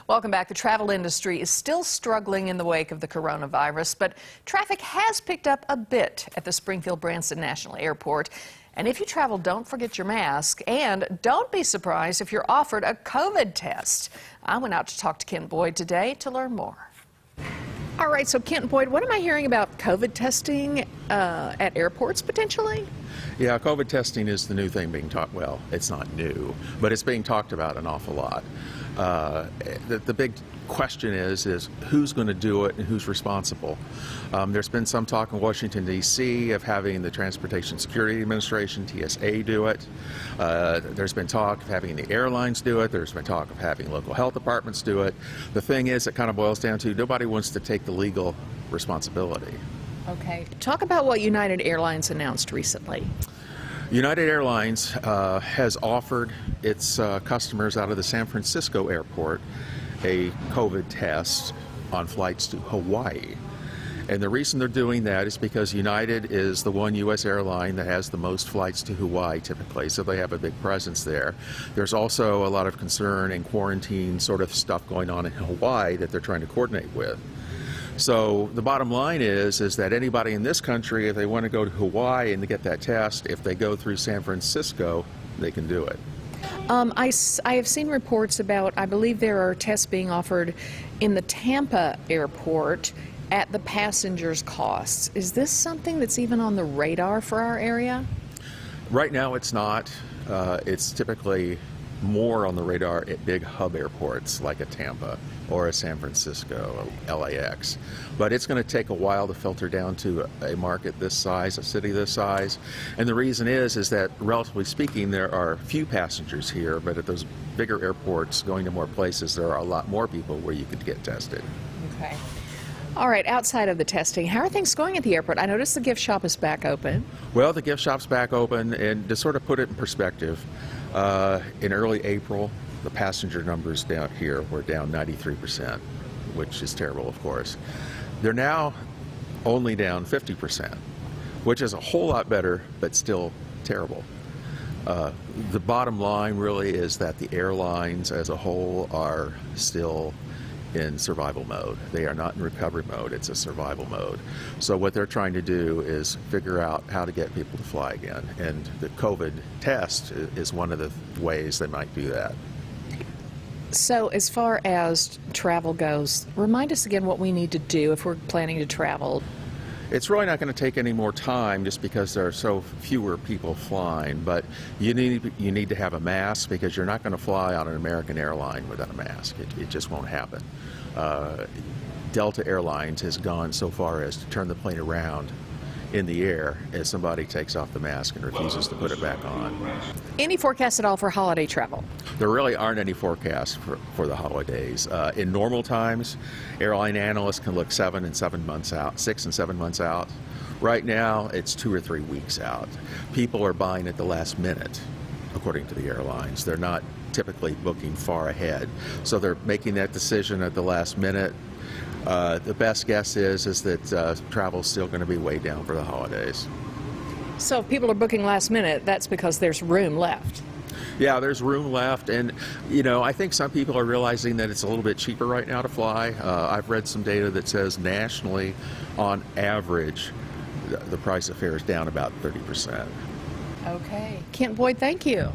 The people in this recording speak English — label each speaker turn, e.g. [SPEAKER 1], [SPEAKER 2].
[SPEAKER 1] Welcome back. The travel industry is still struggling in the wake of the coronavirus, but traffic has picked up a bit at the Springfield-Branson National Airport. And if you travel, don't forget your mask, and don't be surprised if you're offered a COVID test. I went out to talk to Kent Boyd today to learn more. All right, so Kent Boyd, what am I hearing about COVID testing at airports potentially?
[SPEAKER 2] Yeah, COVID testing is the new thing being talked. Well, it's not new, but it's being talked about an awful lot. The big question is who's going to do it and who's responsible. There's been some talk in Washington, D.C. of having the Transportation Security Administration, TSA, do it. There's been talk of having the airlines do it. There's been talk of having local health departments do it. The thing is, it kind of boils down to nobody wants to take the legal responsibility.
[SPEAKER 1] Okay. Talk about what United Airlines announced recently.
[SPEAKER 2] United Airlines has offered its customers out of the San Francisco airport a COVID test on flights to Hawaii. And the reason they're doing that is because United is the one U.S. airline that has the most flights to Hawaii typically, so they have a big presence there. There's also a lot of concern and quarantine sort of stuff going on in Hawaii that they're trying to coordinate with. So the bottom line is that anybody in this country, if they want to go to Hawaii and to get that test, if they go through San Francisco, they can do it.
[SPEAKER 1] I have seen reports about, I believe there are tests being offered in the Tampa airport at the passengers' costs. Is this something that's even on the radar for our area?
[SPEAKER 2] Right now it's not. It's typically more on the radar at big hub airports like a Tampa or a San Francisco, LAX. But it's going to take a while to filter down to a market this size, a city this size. And the reason is that, relatively speaking, there are few passengers here, but at those bigger airports going to more places, there are a lot more people where you could get tested.
[SPEAKER 1] Okay. All right, outside of the testing, how are things going at the airport? I noticed the gift shop is back open.
[SPEAKER 2] Well, the gift shop's back open, and to sort of put it in perspective, in early April, the passenger numbers down here were down 93%, which is terrible, of course. They're now only down 50%, which is a whole lot better, but still terrible. The bottom line really is that the airlines as a whole are still in survival mode. They are not in recovery mode, it's a survival mode. So what they're trying to do is figure out how to get people to fly again, and the COVID test is one of the ways they might do that.
[SPEAKER 1] So as far as travel goes, remind us again what we need to do if we're planning to travel.
[SPEAKER 2] It's really not going to take any more time just because there are so fewer people flying, but you need to have a mask because you're not going to fly on an American airline without a mask. It just won't happen. Delta Airlines has gone so far as to turn the plane around in the air as somebody takes off the mask and refuses to put it back on.
[SPEAKER 1] Any forecast at all for holiday travel?
[SPEAKER 2] There really aren't any forecasts for the holidays. In normal times, airline analysts can look 6 and 7 months out. Right now, it's 2 or 3 weeks out. People are buying at the last minute, according to the airlines. They're not typically booking far ahead. So they're making that decision at the last minute. The best guess is that travel's still going to be way down for the holidays.
[SPEAKER 1] So if people are booking last minute, that's because there's room left.
[SPEAKER 2] Yeah, there's room left, and I think some people are realizing that it's a little bit cheaper right now to fly. I've read some data that says nationally, on average, the price of fare is down about 30%.
[SPEAKER 1] Okay. Kent Boyd, thank you.